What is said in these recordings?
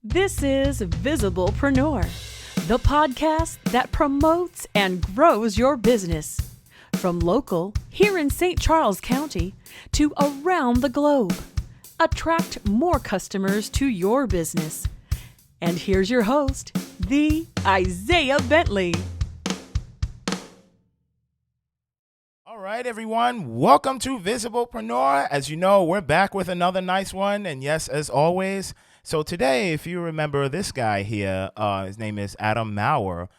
This is Visiblepreneur, the podcast that promotes and grows your business. From local, here in St. Charles County, to around the globe. Attract more customers to your business. And here's your host, the Isaiah Bentley. All right, everyone. Welcome to Visiblepreneur. As you know, we're back with another nice one. And yes, as always, so today, if you remember this guy here, his name is Adam Maurer.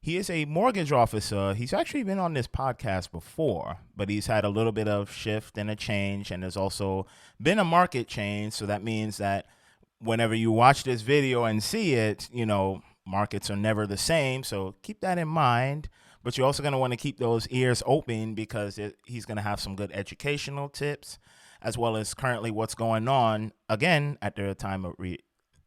He is a mortgage officer. He's actually been on this podcast before, but he's had a little bit of shift and a change, and there's also been a market change. So that means that whenever you watch this video and see it, you know, markets are never the same. So keep that in mind. But you're also going to want to keep those ears open because he's going to have some good educational tips, as well as currently what's going on, again, at the time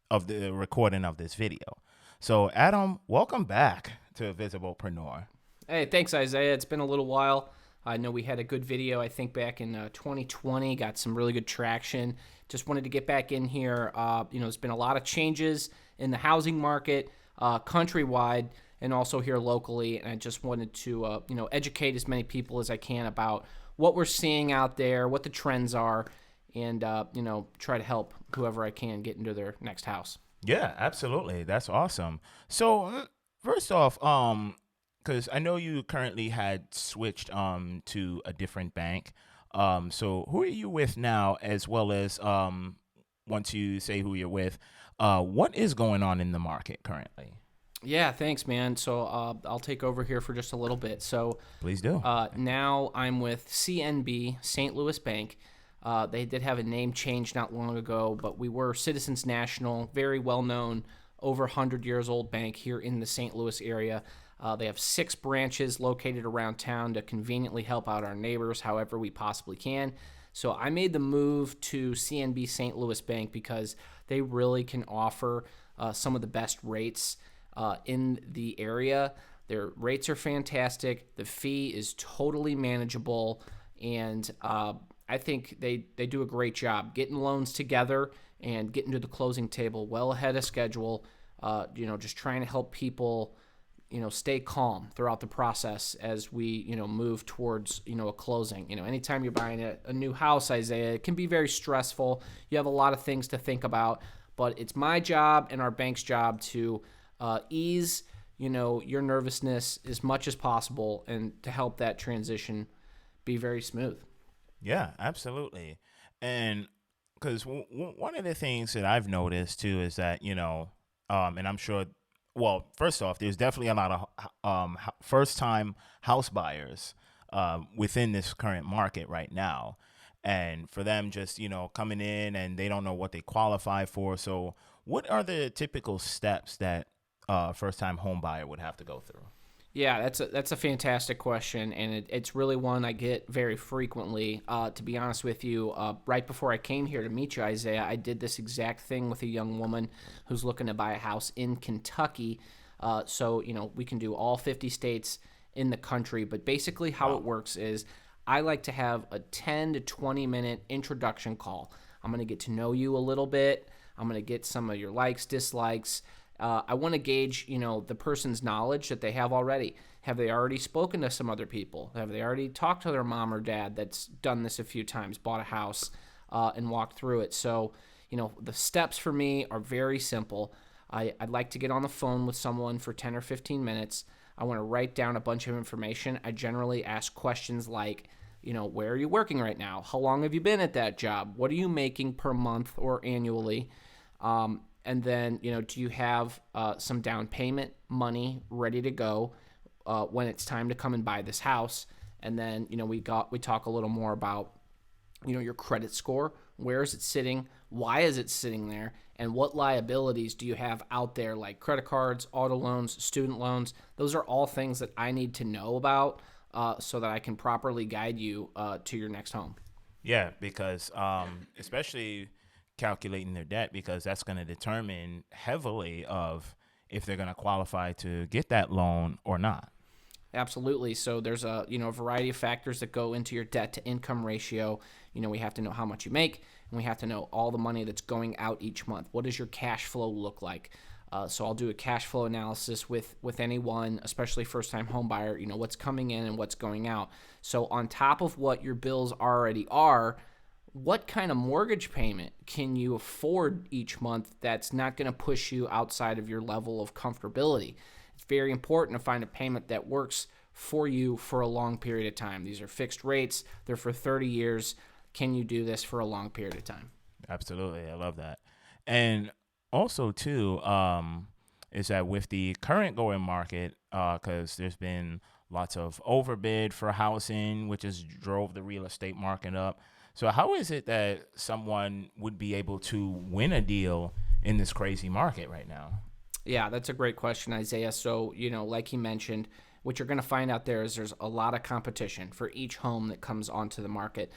of the recording of this video. So, Adam, welcome back to Visiblepreneur. Hey, thanks, Isaiah. It's been a little while. I know we had a good video, I think, back in 2020, got some really good traction. Just wanted to get back in here. There's been a lot of changes in the housing market countrywide and also here locally, and I just wanted to, educate as many people as I can about what we're seeing out there, what the trends are, and, try to help whoever I can get into their next house. Yeah, absolutely. That's awesome. So first off, because I know you currently had switched to a different bank. So who are you with now, as well as once you say who you're with, what is going on in the market currently? Yeah, thanks, man. So I'll take over here for just a little bit. So Please do. Now I'm with CNB, St. Louis Bank. They did have a name change not long ago, but we were Citizens National, very well-known, over 100 years old bank here in the St. Louis area. They have 6 branches located around town to conveniently help out our neighbors however we possibly can. So I made the move to CNB St. Louis Bank because they really can offer some of the best rates in the area. Their rates are fantastic. The fee is totally manageable, and I think they do a great job getting loans together and getting to the closing table well ahead of schedule. Just trying to help people, stay calm throughout the process as we, move towards, a closing. Anytime you're buying a new house, Isaiah, it can be very stressful. You have a lot of things to think about, but it's my job and our bank's job to ease, your nervousness as much as possible and to help that transition be very smooth. Yeah, absolutely. And because one of the things that I've noticed too is that, and I'm sure, well, first off, there's definitely a lot of first-time house buyers within this current market right now. And for them just, coming in and they don't know what they qualify for. So what are the typical steps that first-time home buyer would have to go through? Yeah, that's a fantastic question, and it's really one I get very frequently. To be honest with you, right before I came here to meet you, Isaiah, I did this exact thing with a young woman who's looking to buy a house in Kentucky. So we can do all 50 states in the country, but basically how it works is I like to have a 10 to 20 minute introduction call. I'm going to get to know you a little bit. I'm going to get some of your likes, dislikes. I want to gauge, the person's knowledge that they have already. Have they already spoken to some other people? Have they already talked to their mom or dad that's done this a few times, bought a house, and walked through it? So, the steps for me are very simple. I'd like to get on the phone with someone for 10 or 15 minutes. I want to write down a bunch of information. I generally ask questions like, where are you working right now? How long have you been at that job? What are you making per month or annually? And then, do you have some down payment money ready to go when it's time to come and buy this house? And then, we talk a little more about, your credit score. Where is it sitting? Why is it sitting there? And what liabilities do you have out there, like credit cards, auto loans, student loans? Those are all things that I need to know about so that I can properly guide you to your next home. Yeah, because especially calculating their debt, because that's going to determine heavily of if they're going to qualify to get that loan or not. Absolutely. So there's a variety of factors that go into your debt to income ratio. We have to know how much you make, and we have to know all the money that's going out each month. What does your cash flow look like? So I'll do a cash flow analysis with anyone, especially first-time home buyer, what's coming in and what's going out. So on top of what your bills already are, what kind of mortgage payment can you afford each month that's not going to push you outside of your level of comfortability? It's very important to find a payment that works for you for a long period of time. These are fixed rates. They're for 30 years. Can you do this for a long period of time? Absolutely. I love that. And also, too, is that with the current going market, because there's been lots of overbid for housing, which has drove the real estate market up. So how is it that someone would be able to win a deal in this crazy market right now? Yeah, that's a great question, Isaiah. So, like he mentioned, what you're going to find out there is there's a lot of competition for each home that comes onto the market.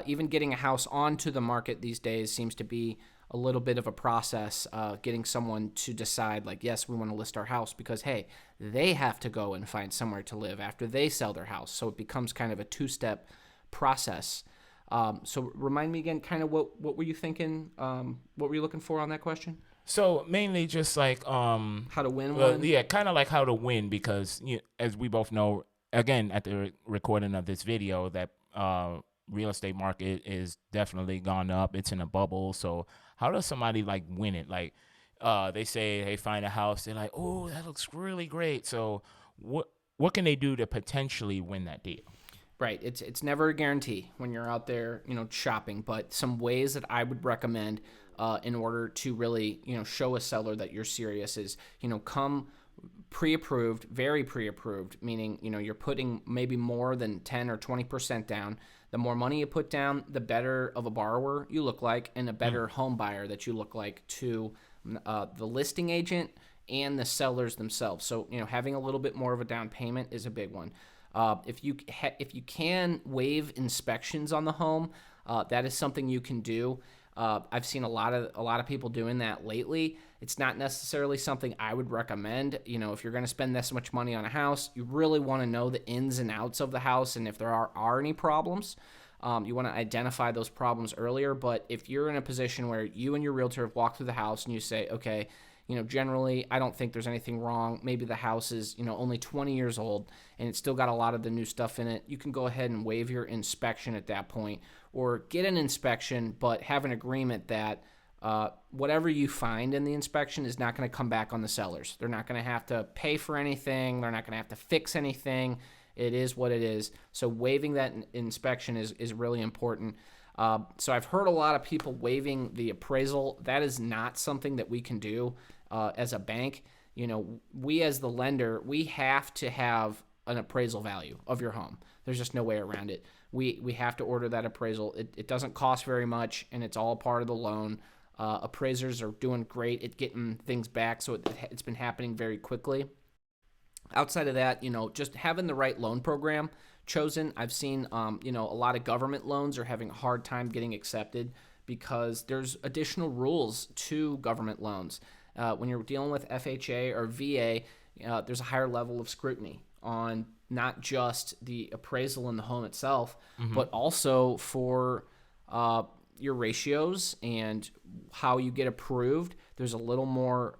Even getting a house onto the market these days seems to be a little bit of a process, getting someone to decide, like, yes, we want to list our house because, hey, they have to go and find somewhere to live after they sell their house. So it becomes kind of a two-step process. So remind me again, kind of what were you thinking? What were you looking for on that question? So mainly just like How to win one? yeah, kind of like how to win, because as we both know, again at the recording of this video, that real estate market is definitely gone up. It's in a bubble. So how does somebody like win it? Like they say they find a house, they're like, oh, that looks really great. So what can they do to potentially win that deal? Right. It's never a guarantee when you're out there, shopping, but some ways that I would recommend in order to really, show a seller that you're serious is, come pre-approved, very pre-approved, meaning, you're putting maybe more than 10 or 20% down. The more money you put down, the better of a borrower you look like and a better home buyer that you look like to the listing agent and the sellers themselves. So, having a little bit more of a down payment is a big one. If you can waive inspections on the home, that is something you can do. I've seen a lot of people doing that lately. It's not necessarily something I would recommend. If you're going to spend this much money on a house, you really want to know the ins and outs of the house, and if there are any problems, you want to identify those problems earlier. But if you're in a position where you and your realtor have walked through the house and you say, okay, generally, I don't think there's anything wrong. Maybe the house is, only 20 years old and it's still got a lot of the new stuff in it. You can go ahead and waive your inspection at that point, or get an inspection, but have an agreement that whatever you find in the inspection is not going to come back on the sellers. They're not going to have to pay for anything. They're not going to have to fix anything. It is what it is. So waiving that inspection is really important. So I've heard a lot of people waiving the appraisal. That is not something that we can do as a bank. We as the lender, we have to have an appraisal value of your home. There's just no way around it. We have to order that appraisal. It doesn't cost very much, and it's all part of the loan. Appraisers are doing great at getting things back, so it's been happening very quickly. Outside of that, just having the right loan program chosen. I've seen, a lot of government loans are having a hard time getting accepted because there's additional rules to government loans. When you're dealing with FHA or VA, there's a higher level of scrutiny on not just the appraisal in the home itself, but also for your ratios and how you get approved. There's a little more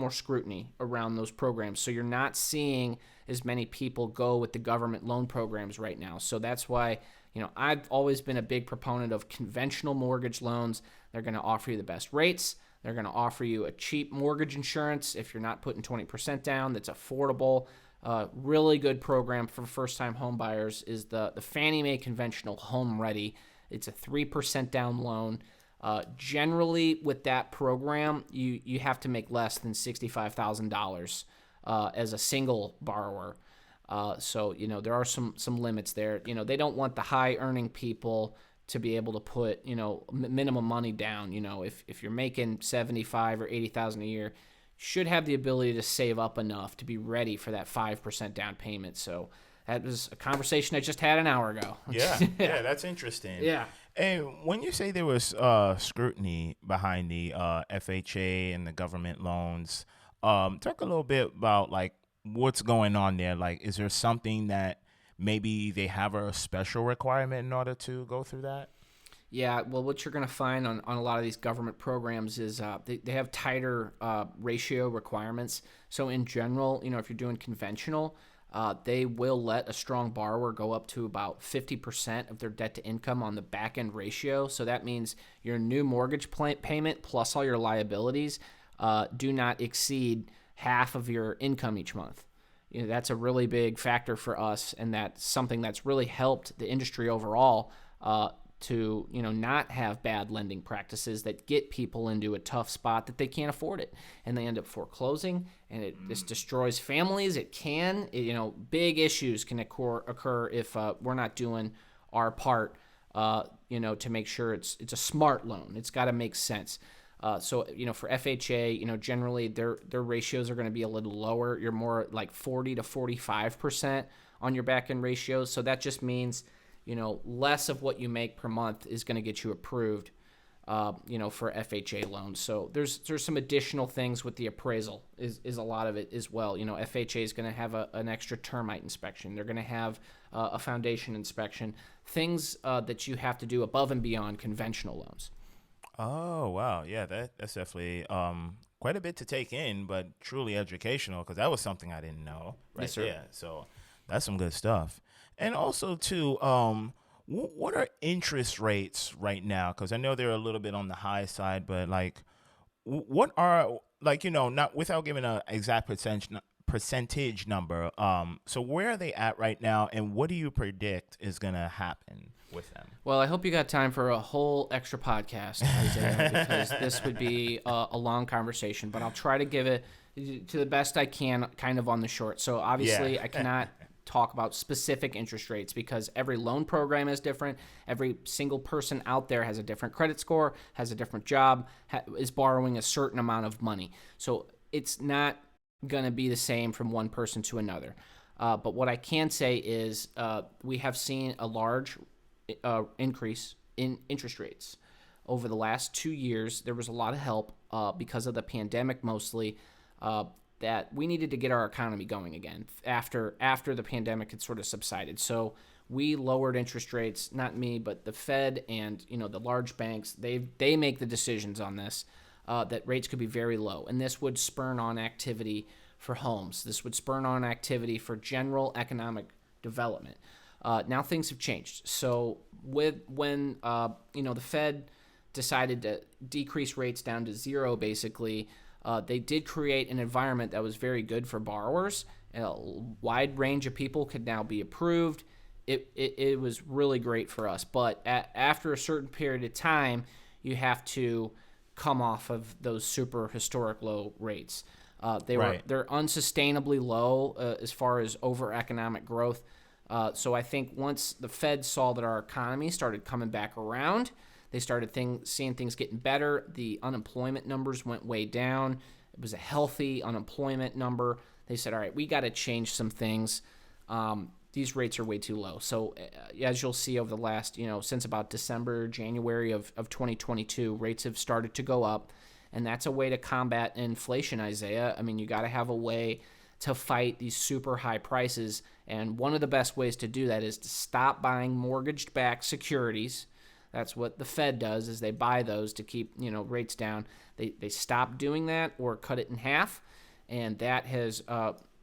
scrutiny around those programs. So you're not seeing as many people go with the government loan programs right now. So that's why, I've always been a big proponent of conventional mortgage loans. They're going to offer you the best rates. They're going to offer you a cheap mortgage insurance if you're not putting 20% down. That's affordable. Really good program for first-time home buyers is the Fannie Mae Conventional Home Ready. It's a 3% down loan. Generally, with that program, you have to make less than $65,000 as a single borrower. So there are some limits there. They don't want the high-earning people to be able to put minimum money down. If you're making $75,000 or $80,000 a year, should have the ability to save up enough to be ready for that 5% down payment. So that was a conversation I just had an hour ago. Yeah, that's interesting. Yeah. And when you say there was scrutiny behind the FHA and the government loans, talk a little bit about like what's going on there? Like, is there something that maybe they have a special requirement in order to go through that? Yeah, well, what you're going to find on a lot of these government programs is they have tighter ratio requirements. So in general, if you're doing conventional, they will let a strong borrower go up to about 50% of their debt to income on the back end ratio. So that means your new mortgage payment plus all your liabilities do not exceed half of your income each month. That's a really big factor for us, and that's something that's really helped the industry overall to not have bad lending practices that get people into a tough spot that they can't afford it, and they end up foreclosing, and this destroys families. It can, big issues can occur if we're not doing our part, to make sure it's a smart loan. It's got to make sense. So for FHA, generally their ratios are going to be a little lower. You're more like 40 to 45% on your back end ratios. So that just means less of what you make per month is going to get you approved, for FHA loans. So there's some additional things with the appraisal is a lot of it as well. FHA is going to have an extra termite inspection. They're going to have a foundation inspection, things that you have to do above and beyond conventional loans. Oh, wow. Yeah, that's definitely quite a bit to take in, but truly educational, because that was something I didn't know Yes, sir. there. So that's some good stuff. And also, too, what are interest rates right now? Because I know they're a little bit on the high side, but like, what are, like, not without giving an exact percentage number. So where are they at right now, and what do you predict is going to happen with them? Well, I hope you got time for a whole extra podcast, Isaiah, because this would be a long conversation, but I'll try to give it to the best I can kind of on the short. So obviously Yeah. I cannot talk about specific interest rates because every loan program is different. Every single person out there has a different credit score, has a different job, is borrowing a certain amount of money. So it's not going to be the same from one person to another. But what I can say is we have seen a large increase in interest rates. Over the last 2 years, there was a lot of help because of the pandemic mostly, that we needed to get our economy going again after the pandemic had sort of subsided. So we lowered interest rates, not me, but the Fed and the large banks. They make the decisions on this, that rates could be very low, and this would spur on activity for homes. This would spur on activity for general economic development. Now things have changed. So when the Fed decided to decrease rates down to zero, basically, they did create an environment that was very good for borrowers. A wide range of people could now be approved. It was really great for us. But after a certain period of time, you have to come off of those super historic low rates. They're unsustainably low as far as over economic growth. So I think once the Fed saw that our economy started coming back around, they started seeing things getting better. The unemployment numbers went way down. It was a healthy unemployment number. They said, all right, we got to change some things. These rates are way too low. So as you'll see over the last, since about December, January of 2022, rates have started to go up. And that's a way to combat inflation, Isaiah. I mean, you got to have a way to fight these super high prices. And one of the best ways to do that is to stop buying mortgage-backed securities. That's what the Fed does, is they buy those to keep, rates down. They stop doing that or cut it in half, and that has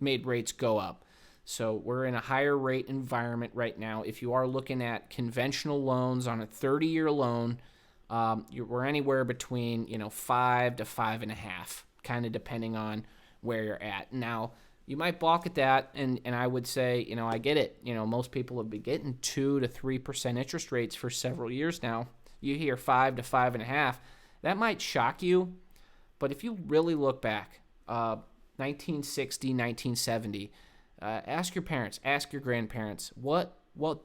made rates go up. So we're in a higher rate environment right now. If you are looking at conventional loans on a 30-year loan, we're anywhere between 5 to 5.5, kind of depending on where you're at. Now, you might balk at that, and I would say, I get it. Most people have been getting 2 to 3% interest rates for several years now. You hear 5 to 5.5, that might shock you, but if you really look back, 1960, 1970, ask your parents, ask your grandparents what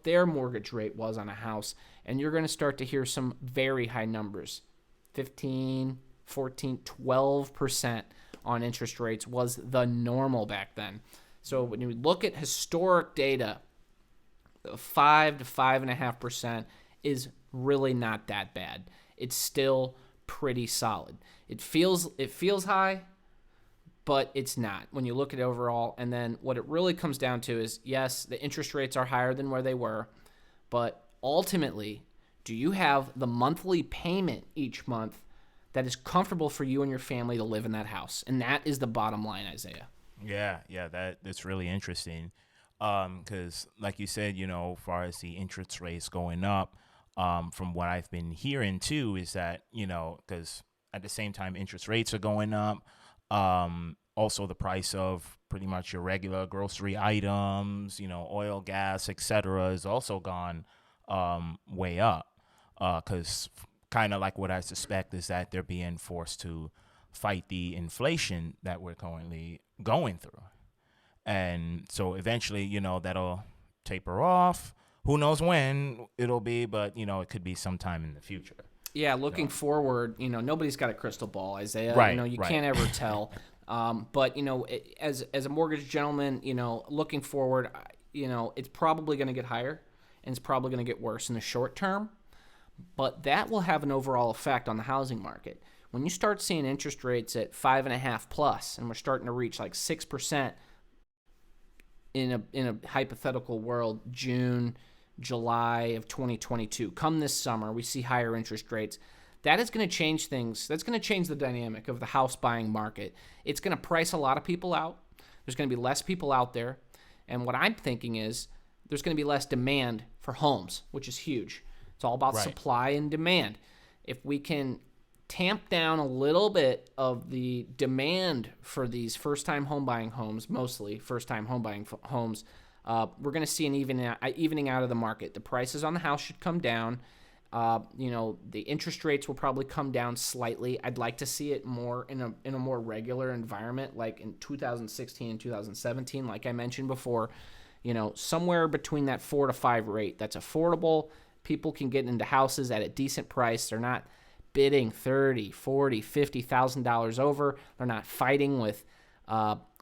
their mortgage rate was on a house, and you're going to start to hear some very high numbers. 15, 14, 12% on interest rates was the normal back then. So when you look at historic data, 5 to 5.5% is really not that bad. It's still pretty solid. It feels high, but it's not when you look at it overall. And then what it really comes down to is, yes, the interest rates are higher than where they were, but ultimately, do you have the monthly payment each month that is comfortable for you and your family to live in that house? And that is the bottom line, Isaiah. Yeah, that's really interesting. Because like you said, as far as the interest rates going up, from what I've been hearing too, is that, because at the same time interest rates are going up, also the price of pretty much your regular grocery items, oil, gas, etc., has also gone way up. Because kind of like what I suspect is that they're being forced to fight the inflation that we're currently going through. And so eventually, that'll taper off. Who knows when it'll be, but, it could be sometime in the future. Yeah, looking forward, nobody's got a crystal ball, Isaiah. Right, you right. can't ever tell. But, as a mortgage gentleman, looking forward, it's probably going to get higher and it's probably going to get worse in the short term. But that will have an overall effect on the housing market. When you start seeing interest rates at 5.5 plus, and we're starting to reach like 6% in a hypothetical world, June, July of 2022, come this summer, we see higher interest rates. That is going to change things. That's going to change the dynamic of the house buying market. It's going to price a lot of people out. There's going to be less people out there. And what I'm thinking is there's going to be less demand for homes, which is huge. It's all about supply and demand. If we can tamp down a little bit of the demand for these first-time home buying homes, mostly first-time home buying homes, we're going to see an evening out of the market. The prices on the house should come down. The interest rates will probably come down slightly. I'd like to see it more in a more regular environment, like in 2016 and 2017, like I mentioned before. Somewhere between that 4 to 5 rate that's affordable. People can get into houses at a decent price. They're not bidding $30,000, $40,000, $50,000 over. They're not fighting with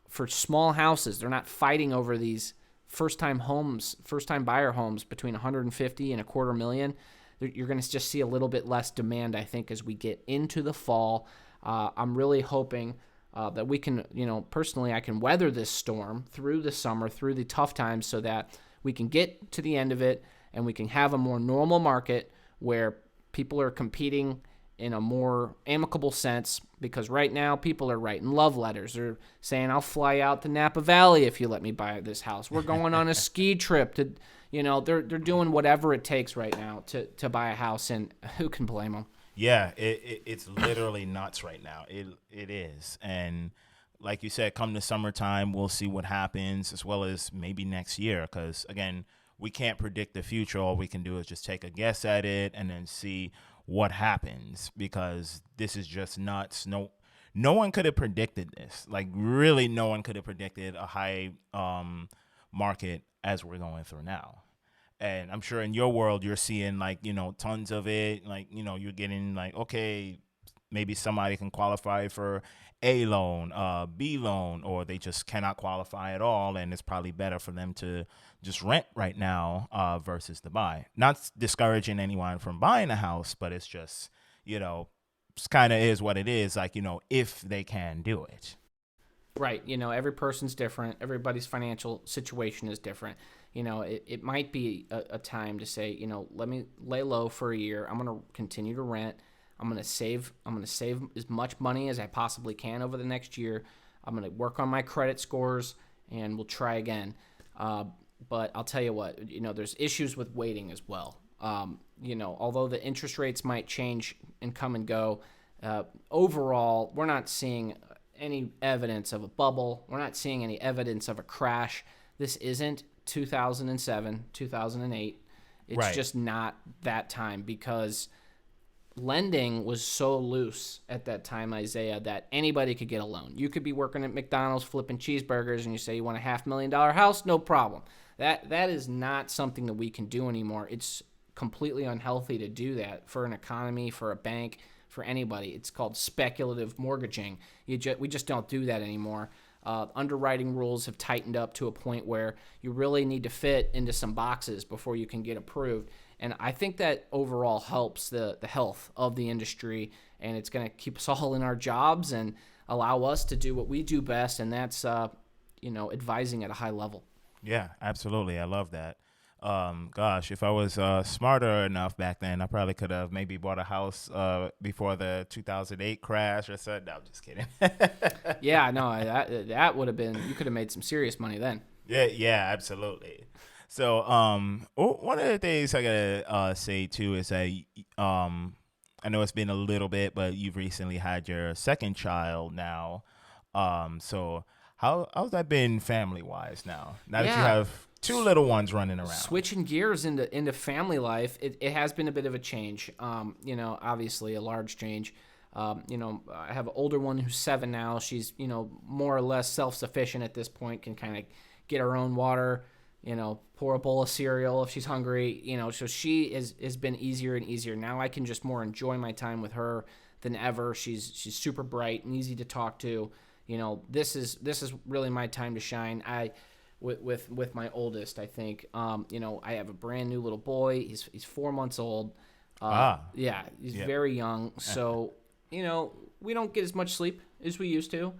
for small houses. They're not fighting over these first-time buyer homes between $150,000 and $250,000. You're going to just see a little bit less demand, I think, as we get into the fall. I'm really hoping that we can, personally, I can weather this storm through the summer, through the tough times, so that we can get to the end of it and we can have a more normal market where people are competing in a more amicable sense, because right now people are writing love letters. They're saying, I'll fly out to Napa Valley if you let me buy this house. We're going on a ski trip to, they're doing whatever it takes right now to buy a house, and who can blame them? Yeah, it's literally nuts right now. It is. And like you said, come the summertime, we'll see what happens, as well as maybe next year, because, again, we can't predict the future. All we can do is just take a guess at it and then see what happens, because this is just nuts. No one could have predicted this. Like, really, no one could have predicted a high market as we're going through now. And I'm sure in your world, you're seeing, like, tons of it. Like, you're getting, like, okay, maybe somebody can qualify for A loan, B loan, or they just cannot qualify at all. And it's probably better for them to just rent right now versus to buy. Not discouraging anyone from buying a house, but it's just, it's kind of is what it is. Like, if they can do it. Right. Every person's different. Everybody's financial situation is different. It might be a time to say, let me lay low for a year. I'm going to continue to rent. I'm going to save as much money as I possibly can over the next year. I'm going to work on my credit scores, and we'll try again. But I'll tell you what, there's issues with waiting as well. Although the interest rates might change and come and go, overall, we're not seeing any evidence of a bubble. We're not seeing any evidence of a crash. This isn't 2007, 2008. It's just not that time, because lending was so loose at that time, Isaiah, that anybody could get a loan. You could be working at McDonald's flipping cheeseburgers and you say you want a $500,000 house, no problem. That is not something that we can do anymore. It's completely unhealthy to do that for an economy, for a bank, for anybody. It's called speculative mortgaging. We just don't do that anymore. Underwriting rules have tightened up to a point where you really need to fit into some boxes before you can get approved. And I think that overall helps the health of the industry and it's going to keep us all in our jobs and allow us to do what we do best, and that's advising at a high level. Yeah, absolutely. I love that. Gosh, if I was smarter enough back then, I probably could have maybe bought a house before the 2008 crash or something. No, I'm just kidding. Yeah, no, that would have been, you could have made some serious money then. Yeah, absolutely. So, one of the things I gotta say too is that I know it's been a little bit, but you've recently had your second child now. So how's that been family wise now? Now that you have two little ones running around. Switching gears into family life, it has been a bit of a change. Obviously a large change. I have an older one who's 7 now. She's, more or less self-sufficient at this point, can kind of get her own water, pour a bowl of cereal if she's hungry, so she has been easier and easier. Now I can just more enjoy my time with her than ever. She's super bright and easy to talk to. This is really my time to shine. With my oldest, I think, I have a brand new little boy. He's 4 months old. Yeah, he's very young. So, we don't get as much sleep as we used to.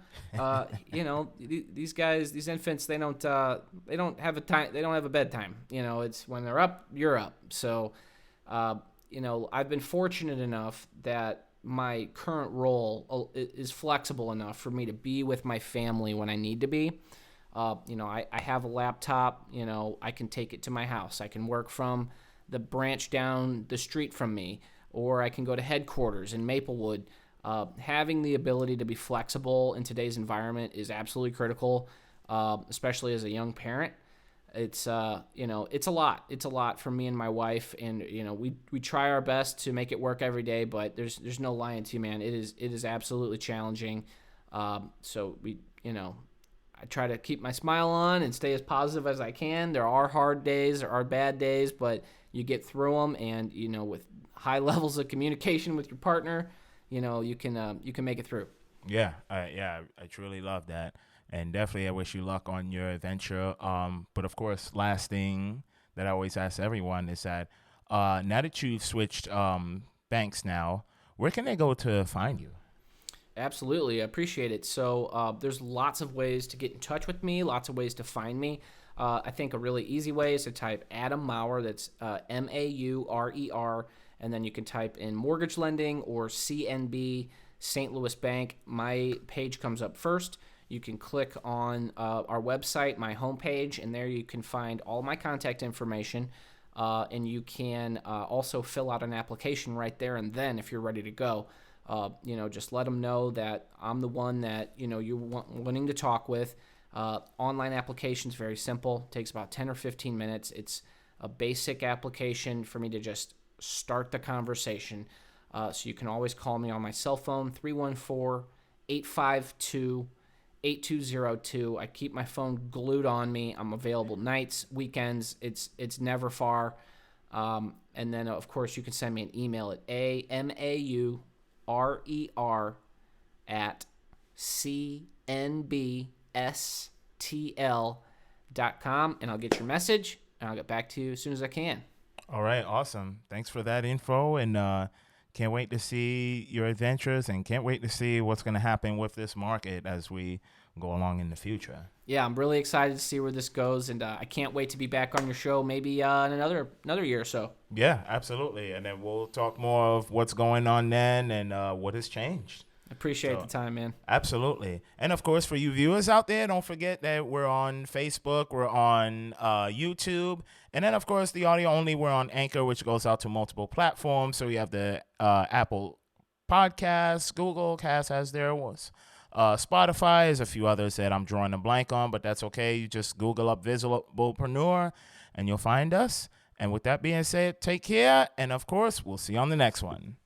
These guys, these infants, they don't have a time. They don't have a bedtime. It's when they're up, you're up. So, I've been fortunate enough that my current role is flexible enough for me to be with my family when I need to be. I have a laptop, I can take it to my house. I can work from the branch down the street from me, or I can go to headquarters in Maplewood. Having the ability to be flexible in today's environment is absolutely critical, especially as a young parent. It's a lot. It's a lot for me and my wife, and we try our best to make it work every day, but there's no lying to you, man. It is absolutely challenging. So I try to keep my smile on and stay as positive as I can. There are hard days, there are bad days, but you get through them, and with high levels of communication with your partner, you can make it through. Yeah, I truly love that. And definitely I wish you luck on your adventure. But of course, last thing that I always ask everyone is that now that you've switched banks now, where can they go to find you? Absolutely. I appreciate it. So there's lots of ways to get in touch with me, lots of ways to find me. I think a really easy way is to type Adam Maurer, that's Maurer, and then you can type in mortgage lending or CNB St. Louis Bank. My page comes up first. You can click on our website, my homepage, and there you can find all my contact information. And you can also fill out an application right there and then if you're ready to go. Just let them know that I'm the one that, you're wanting to talk with. Online application is very simple. Takes about 10 or 15 minutes. It's a basic application for me to just start the conversation. So you can always call me on my cell phone, 314-852-8202. I keep my phone glued on me. I'm available nights, weekends. It's never far. And then, of course, you can send me an email at amaurer@cnbstl.com, and I'll get your message, and I'll get back to you as soon as I can. All right, awesome. Thanks for that info, and can't wait to see your adventures, and can't wait to see what's going to happen with this market as we go along in the future. Yeah, I'm really excited to see where this goes, and I can't wait to be back on your show maybe in another year or so. Yeah, absolutely, and then we'll talk more of what's going on then and what has changed. Appreciate the time, man. Absolutely. And, of course, for you viewers out there, don't forget that we're on Facebook, we're on YouTube, and then, of course, the audio only, we're on Anchor, which goes out to multiple platforms. So you have the Apple Podcasts, Google Cast has theirs, Spotify, there's a few others that I'm drawing a blank on, but that's okay. You just Google up Visiblepreneur, and you'll find us. And with that being said, take care, and, of course, we'll see you on the next one.